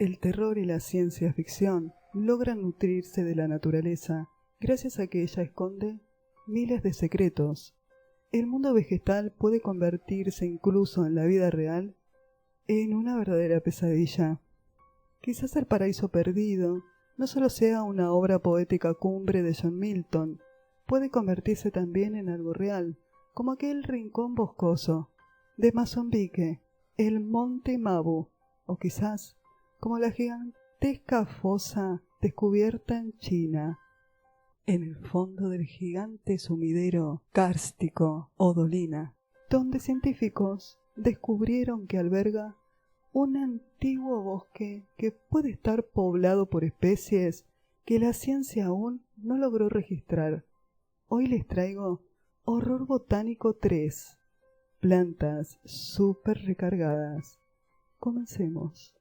El terror y la ciencia ficción logran nutrirse de la naturaleza gracias a que ella esconde miles de secretos. El mundo vegetal puede convertirse incluso en la vida real en una verdadera pesadilla. Quizás El paraíso perdido no solo sea una obra poética cumbre de John Milton, puede convertirse también en algo real, como aquel rincón boscoso de Mozambique, el Monte Mabu, o quizás como la gigantesca fosa descubierta en China, en el fondo del gigante sumidero kárstico o dolina, donde científicos descubrieron que alberga un antiguo bosque que puede estar poblado por especies que la ciencia aún no logró registrar. Hoy les traigo Horror Botánico 3, plantas súper recargadas. Comencemos.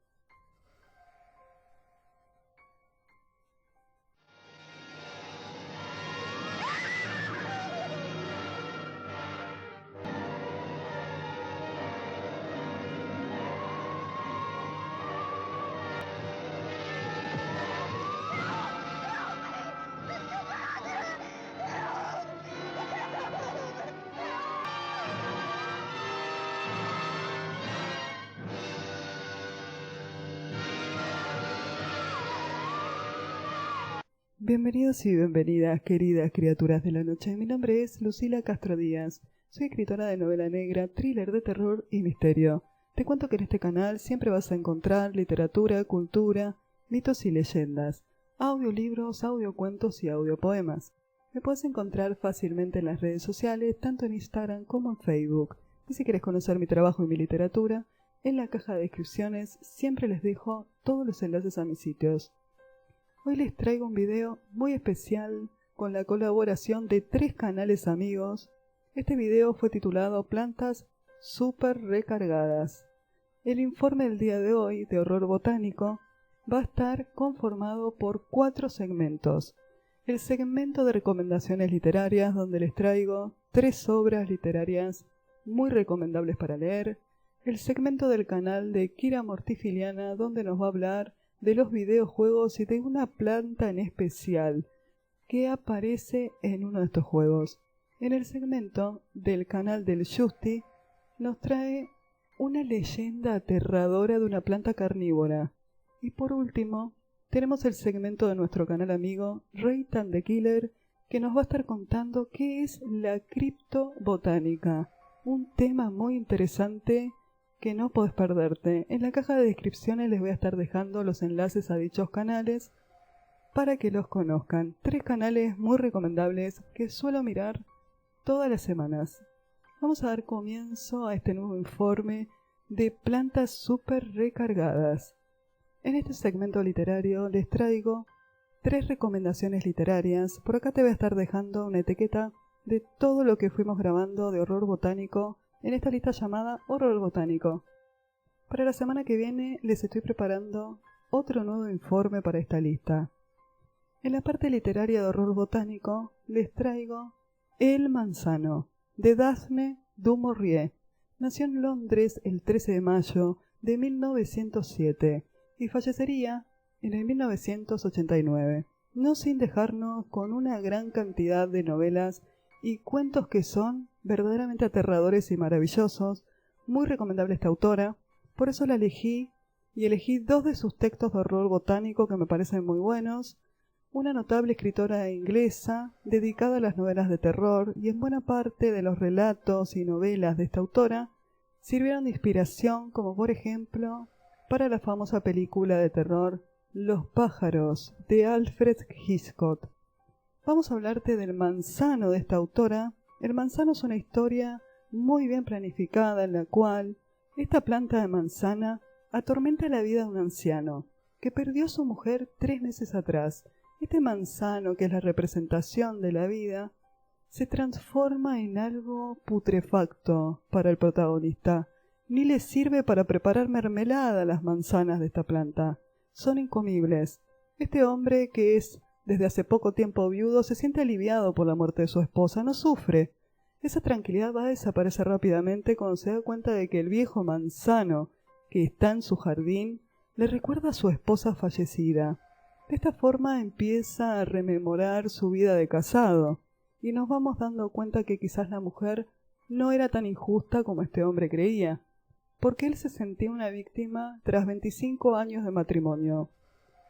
Bienvenidos y bienvenidas, queridas criaturas de la noche. Mi nombre es Lucila Castro Díaz. Soy escritora de novela negra, thriller de terror y misterio. Te cuento que en este canal siempre vas a encontrar literatura, cultura, mitos y leyendas, audiolibros, audiocuentos y audiopoemas. Me puedes encontrar fácilmente en las redes sociales, tanto en Instagram como en Facebook. Y si quieres conocer mi trabajo y mi literatura, en la caja de descripciones siempre les dejo todos los enlaces a mis sitios. Hoy les traigo un video muy especial con la colaboración de 3 canales amigos. Este video fue titulado Plantas Súper Recargadas. El informe del día de hoy de Horror Botánico va a estar conformado por 4 segmentos. El segmento de recomendaciones literarias, donde les traigo 3 obras literarias muy recomendables para leer. El segmento del canal de Kira Mortifiliana, donde nos va a hablar de los videojuegos y de una planta en especial que aparece en uno de estos juegos. En el segmento del canal del Justi nos trae una leyenda aterradora de una planta carnívora. Y por último, tenemos el segmento de nuestro canal amigo Reitan the Killer, que nos va a estar contando qué es la criptobotánica, un tema muy interesante que no podés perderte. En la caja de descripciones les voy a estar dejando los enlaces a dichos canales para que los conozcan. 3 canales muy recomendables que suelo mirar todas las semanas. Vamos a dar comienzo a este nuevo informe de plantas súper recargadas. En este segmento literario les traigo 3 recomendaciones literarias. Por acá te voy a estar dejando una etiqueta de todo lo que fuimos grabando de horror botánico en esta lista llamada Horror Botánico. Para la semana que viene les estoy preparando otro nuevo informe para esta lista. En la parte literaria de Horror Botánico les traigo El Manzano, de Daphne du Maurier. Nació en Londres el 13 de mayo de 1907 y fallecería en el 1989, no sin dejarnos con una gran cantidad de novelas y cuentos que son verdaderamente aterradores y maravillosos. Muy recomendable esta autora, por eso la elegí, y elegí 2 de sus textos de horror botánico que me parecen muy buenos. Una notable escritora inglesa dedicada a las novelas de terror, y en buena parte de los relatos y novelas de esta autora sirvieron de inspiración, como por ejemplo para la famosa película de terror Los pájaros, de Alfred Hitchcock. Vamos a hablarte del manzano de esta autora. El manzano es una historia muy bien planificada en la cual esta planta de manzana atormenta la vida de un anciano que perdió a su mujer 3 meses atrás. Este manzano, que es la representación de la vida, se transforma en algo putrefacto para el protagonista. Ni le sirve para preparar mermelada las manzanas de esta planta. Son incomibles. Este hombre, que es desde hace poco tiempo viudo, se siente aliviado por la muerte de su esposa, no sufre. Esa tranquilidad va a desaparecer rápidamente cuando se da cuenta de que el viejo manzano que está en su jardín Le recuerda a su esposa fallecida. De esta forma empieza a rememorar su vida de casado, y nos vamos dando cuenta que quizás la mujer no era tan injusta como este hombre creía, porque él se sentía una víctima tras 25 años de matrimonio.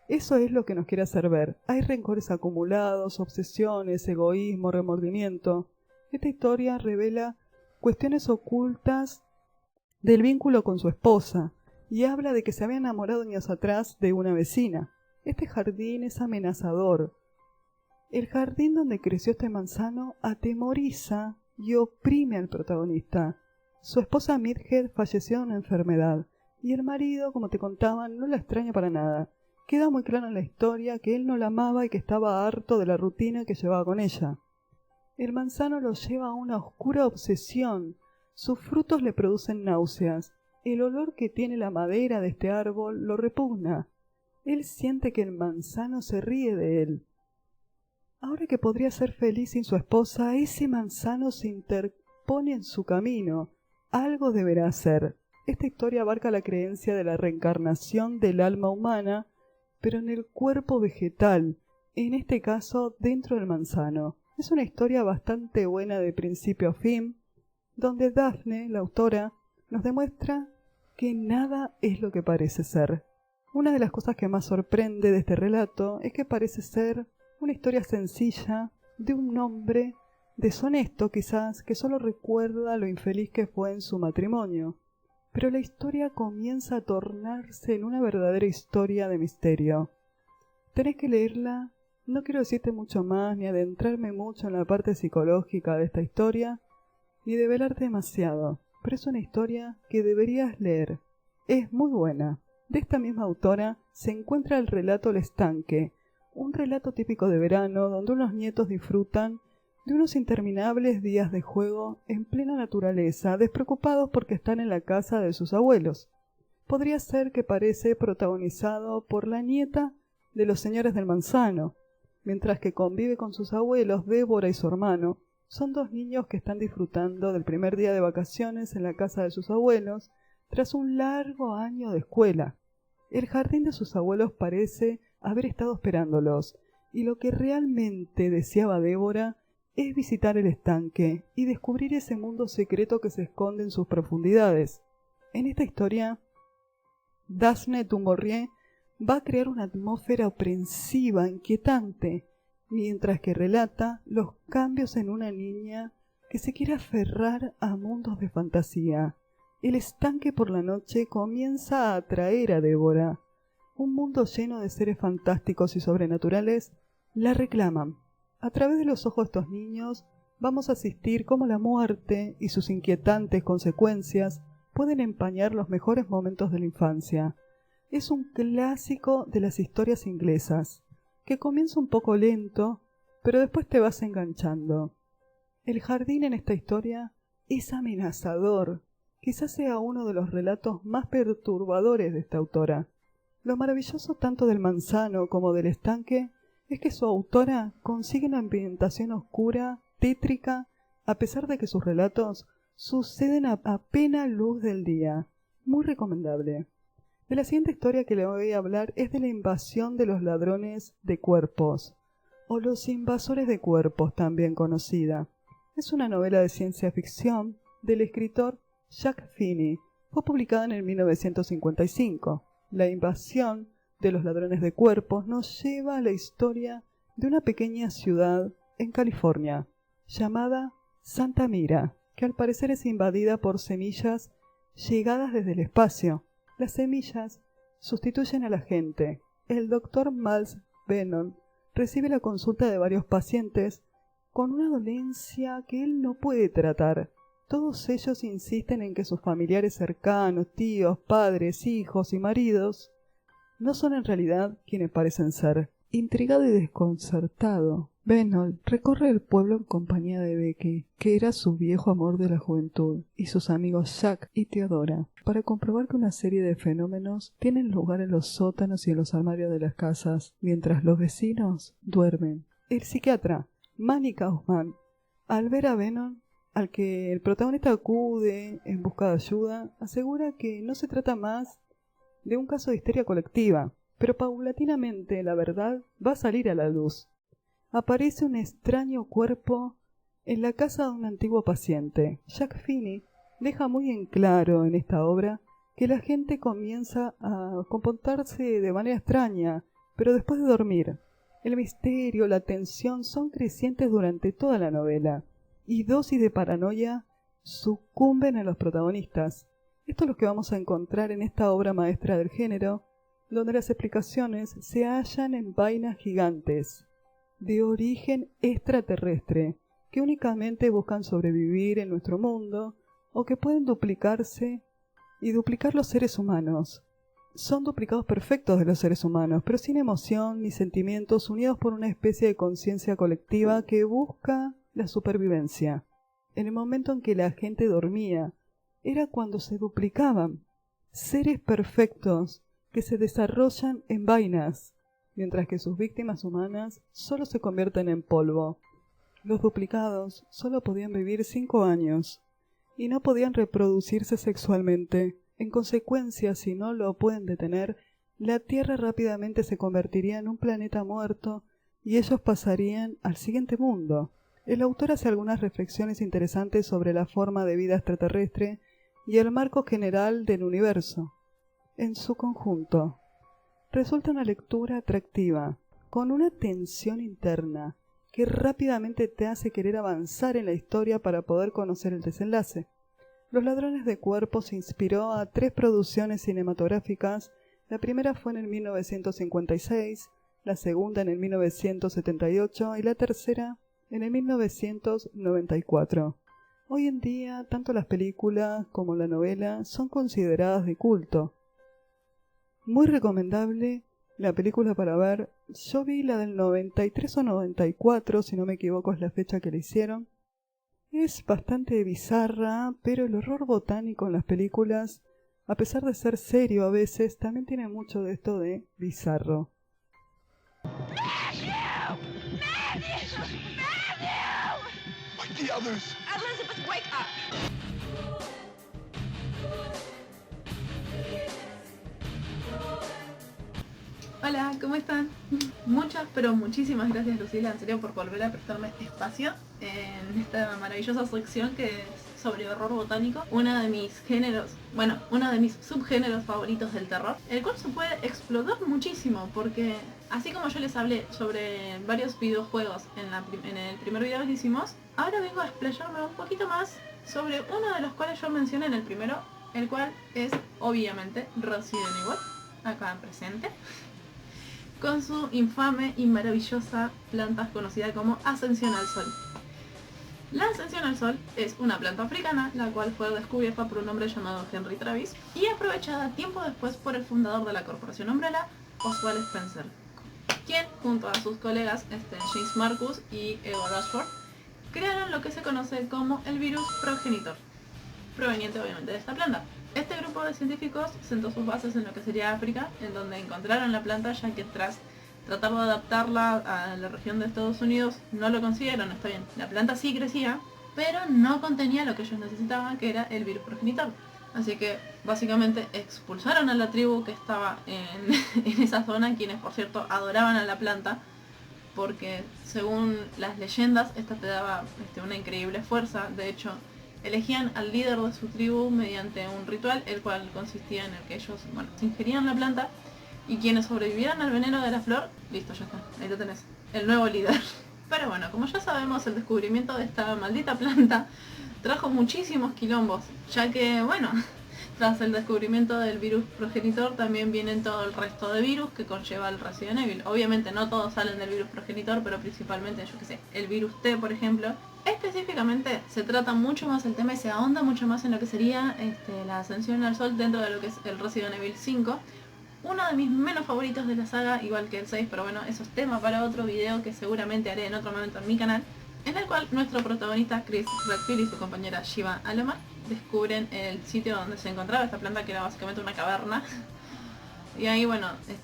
Eso es lo que nos quiere hacer ver. Hay rencores acumulados, obsesiones, egoísmo, remordimiento. Esta historia revela cuestiones ocultas del vínculo con su esposa y habla de que se había enamorado años atrás de una vecina. Este jardín es amenazador. El jardín donde creció este manzano atemoriza y oprime al protagonista. Su esposa Midhead falleció de una enfermedad y el marido, como te contaba, no la extraña para nada. Queda muy claro en la historia que él no la amaba y que estaba harto de la rutina que llevaba con ella. El manzano lo lleva a una oscura obsesión. Sus frutos le producen náuseas. El olor que tiene la madera de este árbol lo repugna. Él siente que el manzano se ríe de él. Ahora que podría ser feliz sin su esposa, ese manzano se interpone en su camino. Algo deberá hacer. Esta historia abarca la creencia de la reencarnación del alma humana, pero en el cuerpo vegetal, en este caso dentro del manzano. Es una historia bastante buena de principio a fin, donde Daphne, la autora, nos demuestra que nada es lo que parece ser. Una de las cosas que más sorprende de este relato es que parece ser una historia sencilla de un hombre deshonesto quizás, que solo recuerda lo infeliz que fue en su matrimonio. Pero la historia comienza a tornarse en una verdadera historia de misterio. Tenés que leerla. No quiero decirte mucho más, ni adentrarme mucho en la parte psicológica de esta historia, ni develarte demasiado, pero es una historia que deberías leer. Es muy buena. De esta misma autora se encuentra el relato El estanque, un relato típico de verano donde unos nietos disfrutan de unos interminables días de juego en plena naturaleza, despreocupados porque están en la casa de sus abuelos. Podría ser que parece protagonizado por la nieta de los señores del manzano, mientras que convive con sus abuelos, Débora y su hermano. Son dos niños que están disfrutando del primer día de vacaciones en la casa de sus abuelos, tras un largo año de escuela. El jardín de sus abuelos parece haber estado esperándolos, y lo que realmente deseaba Débora es visitar el estanque y descubrir ese mundo secreto que se esconde en sus profundidades. En esta historia, Daphne du Maurier va a crear una atmósfera oprensiva, inquietante, mientras que relata los cambios en una niña que se quiere aferrar a mundos de fantasía. El estanque por la noche comienza a atraer a Débora. Un mundo lleno de seres fantásticos y sobrenaturales la reclaman. A través de los ojos de estos niños vamos a asistir cómo la muerte y sus inquietantes consecuencias pueden empañar los mejores momentos de la infancia. Es un clásico de las historias inglesas, que comienza un poco lento, pero después te vas enganchando. El jardín en esta historia es amenazador. Quizás sea uno de los relatos más perturbadores de esta autora. Lo maravilloso tanto del manzano como del estanque es que su autora consigue una ambientación oscura, tétrica, a pesar de que sus relatos suceden a plena luz del día. Muy recomendable. De la siguiente historia que le voy a hablar es de la invasión de los ladrones de cuerpos, o los invasores de cuerpos, también conocida. Es una novela de ciencia ficción del escritor Jack Finney. Fue publicada en el 1955. La invasión de los ladrones de cuerpos nos lleva a la historia de una pequeña ciudad en California, llamada Santa Mira, que al parecer es invadida por semillas llegadas desde el espacio. Las semillas sustituyen a la gente. El doctor Miles Venom recibe la consulta de varios pacientes con una dolencia que él no puede tratar. Todos ellos insisten en que sus familiares cercanos, tíos, padres, hijos y maridos no son en realidad quienes parecen ser. Intrigado y desconcertado, Venom recorre el pueblo en compañía de Becky, que era su viejo amor de la juventud, y sus amigos Jack y Theodora, para comprobar que una serie de fenómenos tienen lugar en los sótanos y en los armarios de las casas, mientras los vecinos duermen. El psiquiatra, Manny Kaufman, al ver a Venom, al que el protagonista acude en busca de ayuda, asegura que no se trata más de un caso de histeria colectiva, pero paulatinamente la verdad va a salir a la luz. Aparece un extraño cuerpo en la casa de un antiguo paciente. Jack Finney deja muy en claro en esta obra que la gente comienza a comportarse de manera extraña, pero después de dormir. El misterio, la tensión son crecientes durante toda la novela, y dosis de paranoia sucumben a los protagonistas. Esto es lo que vamos a encontrar en esta obra maestra del género, donde las explicaciones se hallan en vainas gigantes, de origen extraterrestre, que únicamente buscan sobrevivir en nuestro mundo, o que pueden duplicarse y duplicar los seres humanos. Son duplicados perfectos de los seres humanos, pero sin emoción ni sentimientos, unidos por una especie de conciencia colectiva que busca la supervivencia. En el momento en que la gente dormía, era cuando se duplicaban, seres perfectos que se desarrollan en vainas, mientras que sus víctimas humanas solo se convierten en polvo. Los duplicados solo podían vivir 5 años, y no podían reproducirse sexualmente. En consecuencia, si no lo pueden detener, la Tierra rápidamente se convertiría en un planeta muerto y ellos pasarían al siguiente mundo. El autor hace algunas reflexiones interesantes sobre la forma de vida extraterrestre y el marco general del universo. En su conjunto, resulta una lectura atractiva, con una tensión interna que rápidamente te hace querer avanzar en la historia para poder conocer el desenlace. Los ladrones de cuerpos inspiró a 3 producciones cinematográficas. La primera fue en el 1956, la segunda en el 1978 y la tercera en el 1994. Hoy en día, tanto las películas como la novela son consideradas de culto. Muy recomendable la película para ver. Yo vi la del 93 o 94, si no me equivoco es la fecha que le hicieron. Es bastante bizarra, pero el horror botánico en las películas, a pesar de ser serio a veces, también tiene mucho de esto de bizarro. Matthew! Matthew! Matthew! Like the others. Elizabeth, wake up! Hola, ¿cómo están? Muchas, pero muchísimas gracias, Lucila, en serio, por volver a prestarme espacio en esta maravillosa sección que es sobre horror botánico, uno de mis subgéneros favoritos del terror, el cual se puede explotar muchísimo, porque así como yo les hablé sobre varios videojuegos en el primer video que hicimos, ahora vengo a explayarme un poquito más sobre uno de los cuales yo mencioné en el primero, el cual es, obviamente, Resident Evil, acá presente, con su infame y maravillosa planta conocida como Ascensión al Sol. La Ascensión al Sol es una planta africana, la cual fue descubierta por un hombre llamado Henry Travis y aprovechada tiempo después por el fundador de la corporación Umbrella, Oswald Spencer, quien junto a sus colegas James Marcus y Edward Ashford crearon lo que se conoce como el virus progenitor, proveniente obviamente de esta planta. Este grupo de científicos sentó sus bases en lo que sería África, en donde encontraron la planta, ya que tras tratar de adaptarla a la región de Estados Unidos no lo consiguieron. Está bien, la planta sí crecía, pero no contenía lo que ellos necesitaban, que era el virus progenitor. Así que básicamente expulsaron a la tribu que estaba en esa zona, quienes por cierto adoraban a la planta, porque según las leyendas esta te daba una increíble fuerza. De hecho, elegían al líder de su tribu mediante un ritual, el cual consistía en el que ellos, se ingerían la planta, y quienes sobrevivieran al veneno de la flor, listo, ya está, ahí lo tenés, el nuevo líder. Pero bueno, como ya sabemos, el descubrimiento de esta maldita planta trajo muchísimos quilombos, ya que, tras el descubrimiento del virus progenitor también vienen todo el resto de virus que conlleva el Resident Evil. Obviamente no todos salen del virus progenitor, pero principalmente, el virus T, por ejemplo. Específicamente se trata mucho más el tema y se ahonda mucho más en lo que sería la Ascensión al Sol dentro de lo que es el Resident Evil 5. Uno de mis menos favoritos de la saga, igual que el 6, pero bueno, eso es tema para otro video que seguramente haré en otro momento en mi canal, en el cual nuestro protagonista Chris Redfield y su compañera Shiva Alomar descubren el sitio donde se encontraba esta planta, que era básicamente una caverna. Y ahí,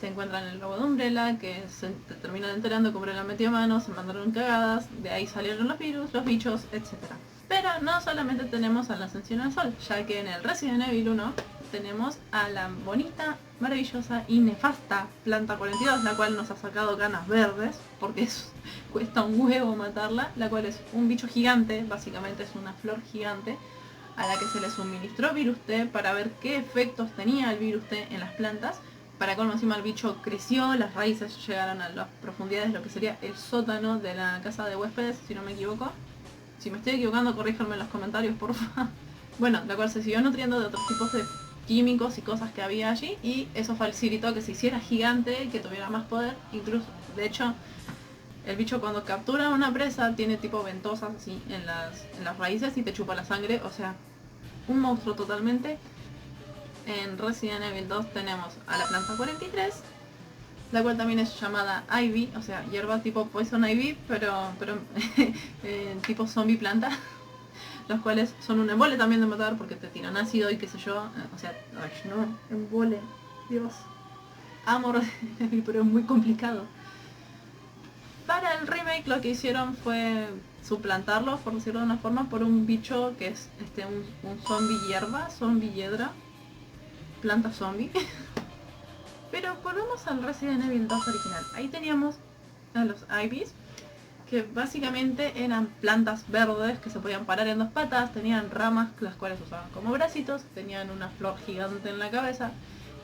encuentran el lobo de Umbrella, que se terminan enterando que Umbrella metió manos, se mandaron cagadas, de ahí salieron los virus, los bichos, etc. Pero no solamente tenemos a la Ascensión al Sol, ya que en el Resident Evil 1 tenemos a la bonita, maravillosa y nefasta planta 42, la cual nos ha sacado canas verdes, porque cuesta un huevo matarla, la cual es un bicho gigante, básicamente es una flor gigante, a la que se le suministró virus T para ver qué efectos tenía el virus T en las plantas. Para colmo encima el bicho creció, las raíces llegaron a las profundidades de lo que sería el sótano de la casa de huéspedes, si no me equivoco. Si me estoy equivocando, corríjanme en los comentarios, por favor. Bueno, la cual se siguió nutriendo de otros tipos de químicos y cosas que había allí, y eso facilitó que se hiciera gigante, que tuviera más poder. Incluso, de hecho, el bicho cuando captura a una presa tiene tipo ventosas así en las raíces y te chupa la sangre, o sea, un monstruo totalmente. En Resident Evil 2 tenemos a la planta 43, la cual también es llamada Ivy, o sea, hierba tipo Poison Ivy, pero tipo zombie planta, los cuales son un embole también de matar porque te tiran ácido y qué sé yo, o sea, ay, no, embole, Dios, amo Resident Evil, pero es muy complicado. Para el remake lo que hicieron fue suplantarlo, por decirlo de una forma, por un bicho que es un zombie hierba, zombie hiedra, planta zombie. Pero volvemos al Resident Evil 2 original. Ahí teníamos a los Ivies, que básicamente eran plantas verdes que se podían parar en dos patas, tenían ramas las cuales usaban como bracitos, tenían una flor gigante en la cabeza,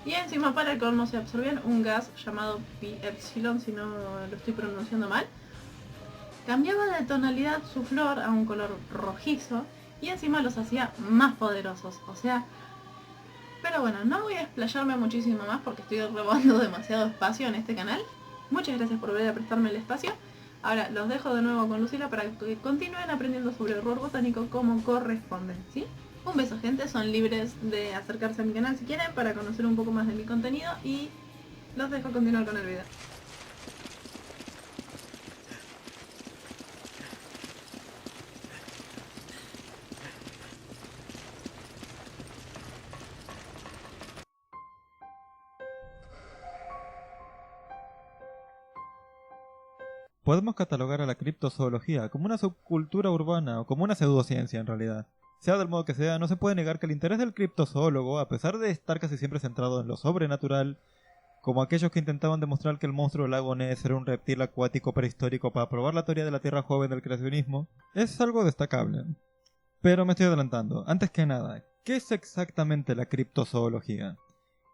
y encima para el colmo se absorbían un gas llamado Pi-Epsilon, si no lo estoy pronunciando mal. Cambiaba de tonalidad su flor a un color rojizo y encima los hacía más poderosos, o sea... Pero bueno, no voy a explayarme muchísimo más porque estoy robando demasiado espacio en este canal. Muchas gracias por volver a prestarme el espacio. Ahora los dejo de nuevo con Lucila para que continúen aprendiendo sobre horror botánico como corresponde, ¿sí? Un beso, gente, son libres de acercarse a mi canal si quieren para conocer un poco más de mi contenido y los dejo continuar con el video. Podemos catalogar a la criptozoología como una subcultura urbana o como una pseudociencia en realidad. Sea del modo que sea, no se puede negar que el interés del criptozoólogo, a pesar de estar casi siempre centrado en lo sobrenatural, como aquellos que intentaban demostrar que el monstruo del lago Ness era un reptil acuático prehistórico para probar la teoría de la Tierra joven del creacionismo, es algo destacable. Pero me estoy adelantando. Antes que nada, ¿qué es exactamente la criptozoología?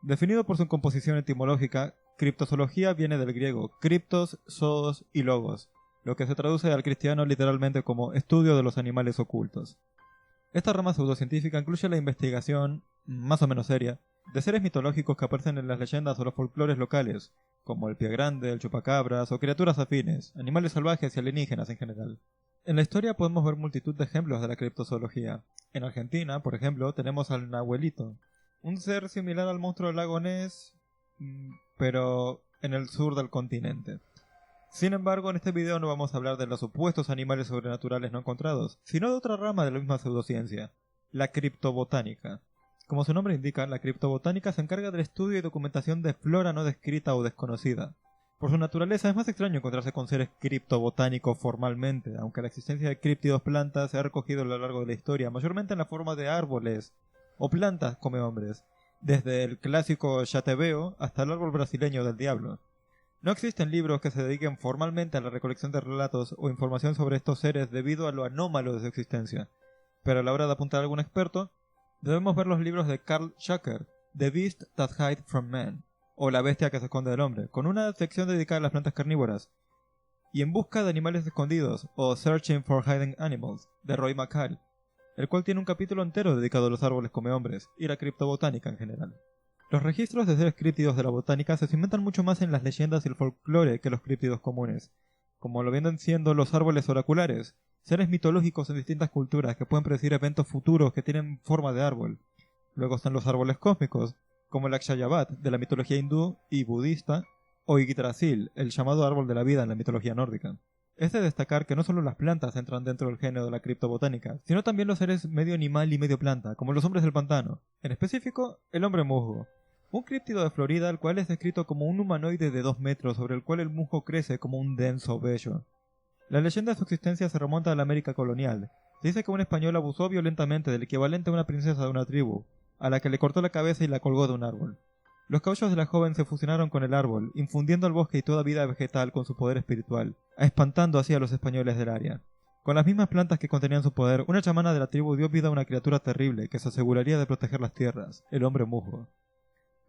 Definido por su composición etimológica, criptozoología viene del griego cryptos, zoos y logos, lo que se traduce al cristiano literalmente como estudio de los animales ocultos. Esta rama pseudocientífica incluye la investigación, más o menos seria, de seres mitológicos que aparecen en las leyendas o los folclores locales, como el pie grande, el chupacabras o criaturas afines, animales salvajes y alienígenas en general. En la historia podemos ver multitud de ejemplos de la criptozoología. En Argentina, por ejemplo, tenemos al Nahuelito, un ser similar al monstruo del lago Ness, pero en el sur del continente. Sin embargo, en este video no vamos a hablar de los supuestos animales sobrenaturales no encontrados, sino de otra rama de la misma pseudociencia, la criptobotánica. Como su nombre indica, la criptobotánica se encarga del estudio y documentación de flora no descrita o desconocida. Por su naturaleza es más extraño encontrarse con seres criptobotánicos formalmente, aunque la existencia de críptidos plantas se ha recogido a lo largo de la historia, mayormente en la forma de árboles o plantas come hombres, desde el clásico yatebeo hasta el árbol brasileño del diablo. No existen libros que se dediquen formalmente a la recolección de relatos o información sobre estos seres debido a lo anómalo de su existencia, pero a la hora de apuntar a algún experto, debemos ver los libros de Carl Schacker, The Beast That Hide From Man, o La Bestia que se esconde del hombre, con una sección dedicada a las plantas carnívoras, y En busca de animales escondidos, o Searching for Hidden Animals, de Roy McCall, el cual tiene un capítulo entero dedicado a los árboles come hombres, y la criptobotánica en general. Los registros de seres críptidos de la botánica se cimentan mucho más en las leyendas y el folclore que los críptidos comunes, como lo vienen siendo los árboles oraculares, seres mitológicos en distintas culturas que pueden predecir eventos futuros que tienen forma de árbol. Luego están los árboles cósmicos, como el Akshayabad de la mitología hindú y budista, o Yggdrasil, el llamado árbol de la vida en la mitología nórdica. Es de destacar que no solo las plantas entran dentro del género de la criptobotánica, sino también los seres medio animal y medio planta, como los hombres del pantano, en específico el hombre musgo, un críptido de Florida el cual es descrito como un humanoide de 2 metros sobre el cual el musgo crece como un denso vello. La leyenda de su existencia se remonta a la América colonial. Se dice que un español abusó violentamente del equivalente a una princesa de una tribu, a la que le cortó la cabeza y la colgó de un árbol. Los caballos de la joven se fusionaron con el árbol, infundiendo al bosque y toda vida vegetal con su poder espiritual, espantando así a los españoles del área. Con las mismas plantas que contenían su poder, una chamana de la tribu dio vida a una criatura terrible que se aseguraría de proteger las tierras, el hombre musgo.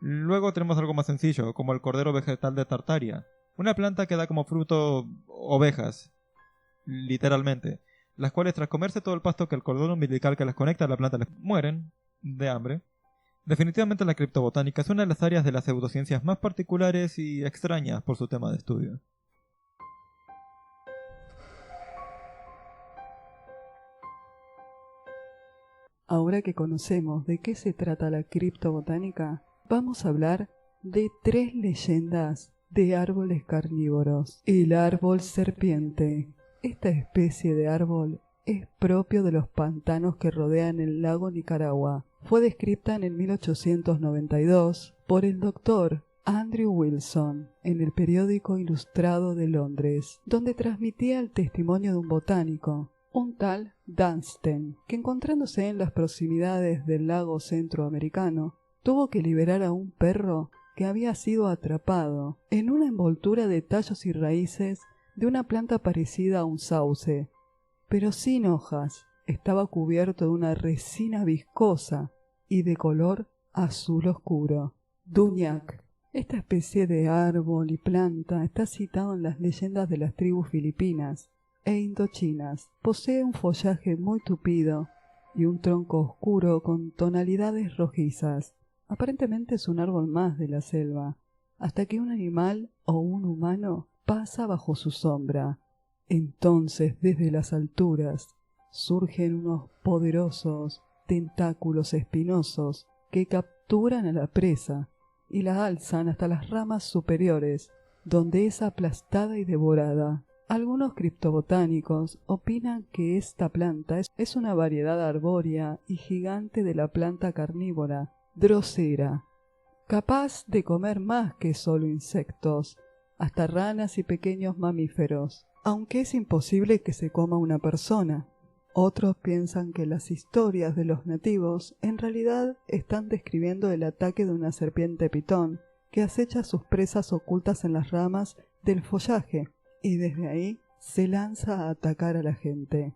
Luego tenemos algo más sencillo, como el cordero vegetal de Tartaria, una planta que da como fruto ovejas, literalmente, las cuales tras comerse todo el pasto que el cordón umbilical que las conecta a la planta les mueren de hambre. Definitivamente la criptobotánica es una de las áreas de las pseudociencias más particulares y extrañas por su tema de estudio. Ahora que conocemos de qué se trata la criptobotánica, vamos a hablar de 3 leyendas de árboles carnívoros. El árbol serpiente. Esta especie de árbol es propio de los pantanos que rodean el lago Nicaragua. Fue descrita en el 1892 por el doctor Andrew Wilson en el periódico Ilustrado de Londres, donde transmitía el testimonio de un botánico, un tal Dunstan, que encontrándose en las proximidades del lago centroamericano, tuvo que liberar a un perro que había sido atrapado en una envoltura de tallos y raíces de una planta parecida a un sauce, pero sin hojas. Estaba cubierto de una resina viscosa y de color azul oscuro. Duñac. Esta especie de árbol y planta está citado en las leyendas de las tribus filipinas e indochinas. Posee un follaje muy tupido y un tronco oscuro con tonalidades rojizas. Aparentemente es un árbol más de la selva, hasta que un animal o un humano pasa bajo su sombra. Entonces, desde las alturas, surgen unos poderosos tentáculos espinosos que capturan a la presa y la alzan hasta las ramas superiores, donde es aplastada y devorada. Algunos criptobotánicos opinan que esta planta es una variedad arbórea y gigante de la planta carnívora Drosera, capaz de comer más que solo insectos, hasta ranas y pequeños mamíferos, aunque es imposible que se coma una persona. Otros piensan que las historias de los nativos en realidad están describiendo el ataque de una serpiente pitón que acecha a sus presas ocultas en las ramas del follaje y desde ahí se lanza a atacar a la gente.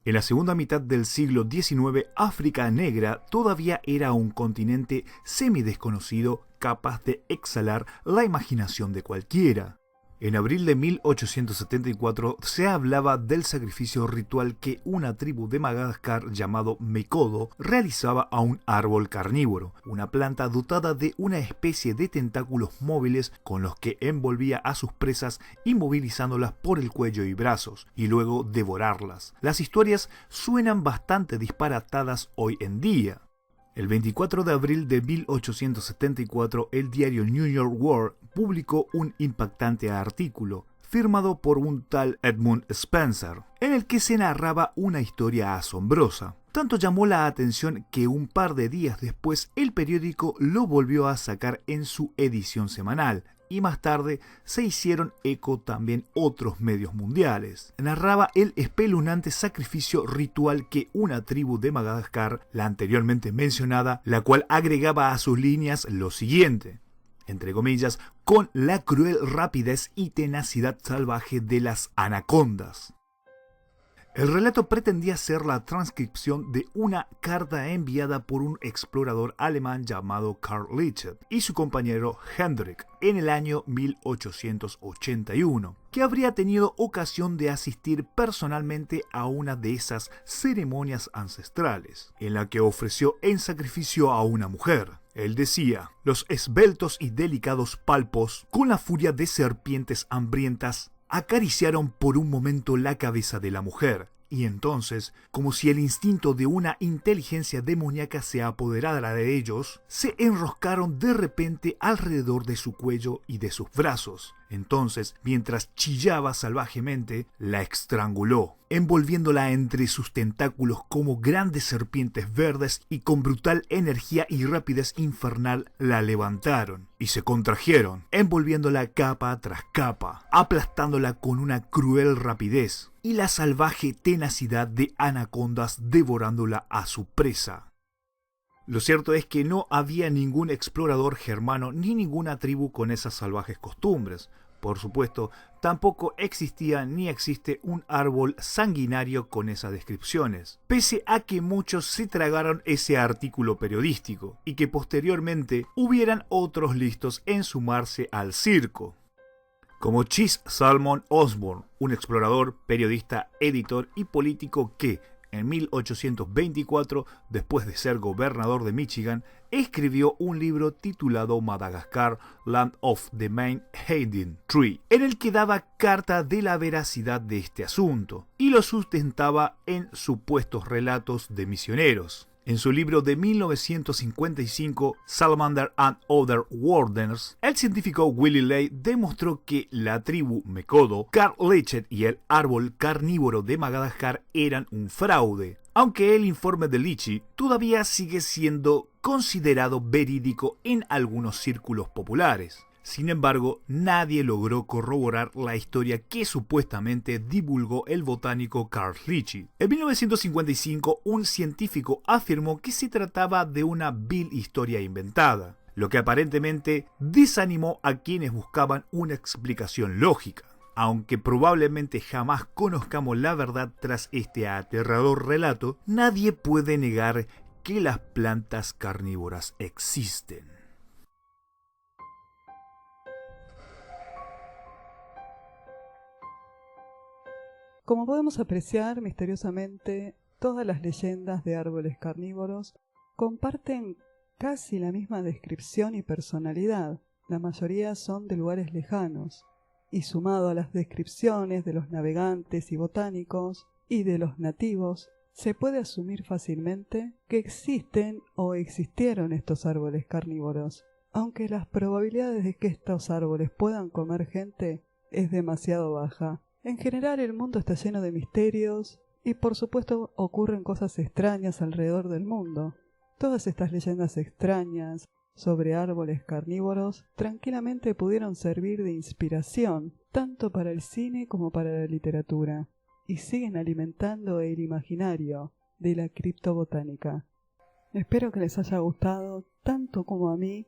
En la segunda mitad del siglo XIX, África Negra todavía era un continente semidesconocido capaz de exhalar la imaginación de cualquiera. En abril de 1874 se hablaba del sacrificio ritual que una tribu de Madagascar llamado Mekodo realizaba a un árbol carnívoro, una planta dotada de una especie de tentáculos móviles con los que envolvía a sus presas inmovilizándolas por el cuello y brazos, y luego devorarlas. Las historias suenan bastante disparatadas hoy en día. El 24 de abril de 1874, el diario New York World publicó un impactante artículo, firmado por un tal Edmund Spencer, en el que se narraba una historia asombrosa. Tanto llamó la atención que un par de días después el periódico lo volvió a sacar en su edición semanal, y más tarde se hicieron eco también otros medios mundiales. Narraba el espeluznante sacrificio ritual que una tribu de Madagascar, la anteriormente mencionada, la cual agregaba a sus líneas lo siguiente, entre comillas, con la cruel rapidez y tenacidad salvaje de las anacondas. El relato pretendía ser la transcripción de una carta enviada por un explorador alemán llamado Karl Liebknecht y su compañero Hendrik en el año 1881, que habría tenido ocasión de asistir personalmente a una de esas ceremonias ancestrales, en la que ofreció en sacrificio a una mujer. Él decía: los esbeltos y delicados palpos, con la furia de serpientes hambrientas, acariciaron por un momento la cabeza de la mujer, y entonces, como si el instinto de una inteligencia demoníaca se apoderara de ellos, se enroscaron de repente alrededor de su cuello y de sus brazos. Entonces, mientras chillaba salvajemente, la estranguló, envolviéndola entre sus tentáculos como grandes serpientes verdes y con brutal energía y rapidez infernal la levantaron y se contrajeron, envolviéndola capa tras capa, aplastándola con una cruel rapidez y la salvaje tenacidad de anacondas devorándola a su presa. Lo cierto es que no había ningún explorador germano ni ninguna tribu con esas salvajes costumbres. Por supuesto, tampoco existía ni existe un árbol sanguinario con esas descripciones, pese a que muchos se tragaron ese artículo periodístico y que posteriormente hubieran otros listos en sumarse al circo. Como Chis Salmon Osborne, un explorador, periodista, editor y político que, en 1824, después de ser gobernador de Michigan, escribió un libro titulado Madagascar, Land of the Main Hayden Tree, en el que daba carta de la veracidad de este asunto y lo sustentaba en supuestos relatos de misioneros. En su libro de 1955, Salamander and Other Wonders, el científico Willy Ley demostró que la tribu Mekodo, Carl Lechet y el árbol carnívoro de Madagascar eran un fraude, aunque el informe de Lichi todavía sigue siendo considerado verídico en algunos círculos populares. Sin embargo, nadie logró corroborar la historia que supuestamente divulgó el botánico Carl Lechet. En 1955, un científico afirmó que se trataba de una vil historia inventada, lo que aparentemente desanimó a quienes buscaban una explicación lógica. Aunque probablemente jamás conozcamos la verdad tras este aterrador relato, nadie puede negar que las plantas carnívoras existen. Como podemos apreciar, misteriosamente, todas las leyendas de árboles carnívoros comparten casi la misma descripción y personalidad. La mayoría son de lugares lejanos, y sumado a las descripciones de los navegantes y botánicos y de los nativos, se puede asumir fácilmente que existen o existieron estos árboles carnívoros, aunque las probabilidades de que estos árboles puedan comer gente es demasiado baja. En general, el mundo está lleno de misterios y por supuesto ocurren cosas extrañas alrededor del mundo. Todas estas leyendas extrañas sobre árboles carnívoros tranquilamente pudieron servir de inspiración tanto para el cine como para la literatura y siguen alimentando el imaginario de la criptobotánica. Espero que les haya gustado tanto como a mí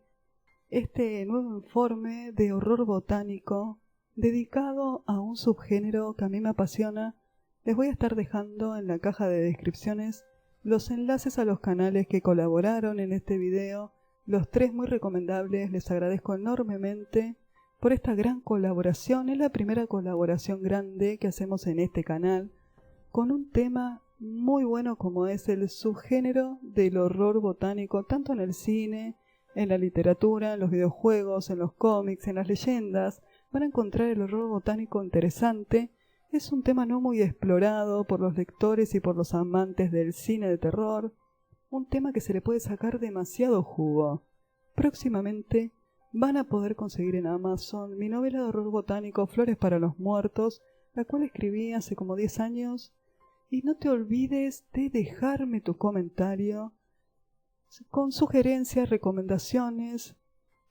este nuevo informe de horror botánico dedicado a un subgénero que a mí me apasiona. Les voy a estar dejando en la caja de descripciones los enlaces a los canales que colaboraron en este video, los 3 muy recomendables. Les agradezco enormemente por esta gran colaboración. Es la primera colaboración grande que hacemos en este canal con un tema muy bueno como es el subgénero del horror botánico, tanto en el cine, en la literatura, en los videojuegos, en los cómics, en las leyendas. Van a encontrar el horror botánico interesante. Es un tema no muy explorado por los lectores y por los amantes del cine de terror. Un tema que se le puede sacar demasiado jugo. Próximamente van a poder conseguir en Amazon mi novela de horror botánico Flores para los Muertos, la cual escribí hace como 10 años. Y no te olvides de dejarme tu comentario con sugerencias, recomendaciones.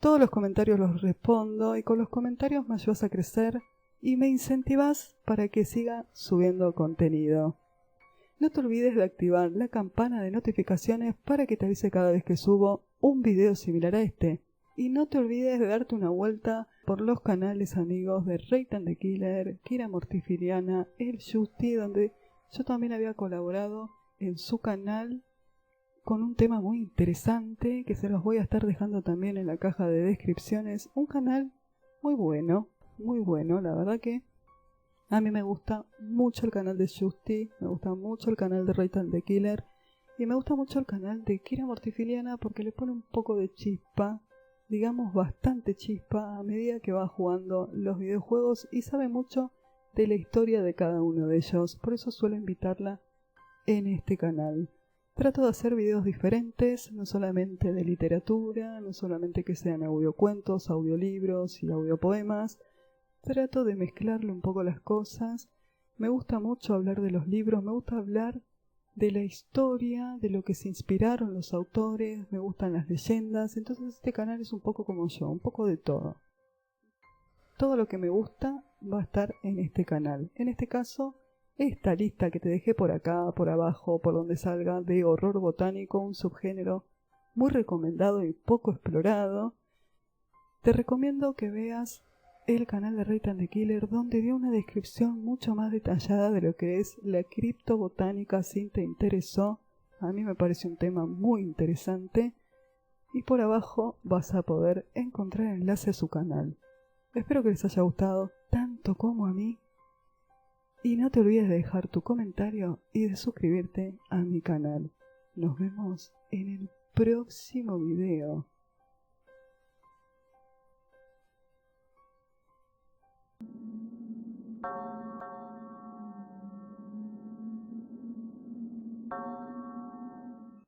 Todos los comentarios los respondo y con los comentarios me ayudas a crecer y me incentivas para que siga subiendo contenido. No te olvides de activar la campana de notificaciones para que te avise cada vez que subo un video similar a este. Y no te olvides de darte una vuelta por los canales amigos de Reitan the Killer, Kira Mortifiliana, El Justi, donde yo también había colaborado en su canal con un tema muy interesante que se los voy a estar dejando también en la caja de descripciones. Un canal muy bueno, la verdad que a mí me gusta mucho el canal de Justi, me gusta mucho el canal de Reitan the Killer y me gusta mucho el canal de Kira Mortifiliana porque le pone un poco de chispa, digamos bastante chispa a medida que va jugando los videojuegos y sabe mucho de la historia de cada uno de ellos, por eso suelo invitarla en este canal. Trato de hacer videos diferentes, no solamente de literatura, no solamente que sean audiocuentos, audiolibros y audiopoemas. Trato de mezclarle un poco las cosas. Me gusta mucho hablar de los libros, me gusta hablar de la historia, de lo que se inspiraron los autores, me gustan las leyendas, entonces este canal es un poco como yo, un poco de todo. Todo lo que me gusta va a estar en este canal. En este caso, esta lista que te dejé por acá, por abajo, por donde salga, de horror botánico, un subgénero muy recomendado y poco explorado. Te recomiendo que veas el canal de Rate and the Killer, donde dio una descripción mucho más detallada de lo que es la criptobotánica. Si te interesó, a mí me parece un tema muy interesante. Y por abajo vas a poder encontrar el enlace a su canal. Espero que les haya gustado tanto como a mí. Y no te olvides de dejar tu comentario y de suscribirte a mi canal. Nos vemos en el próximo video.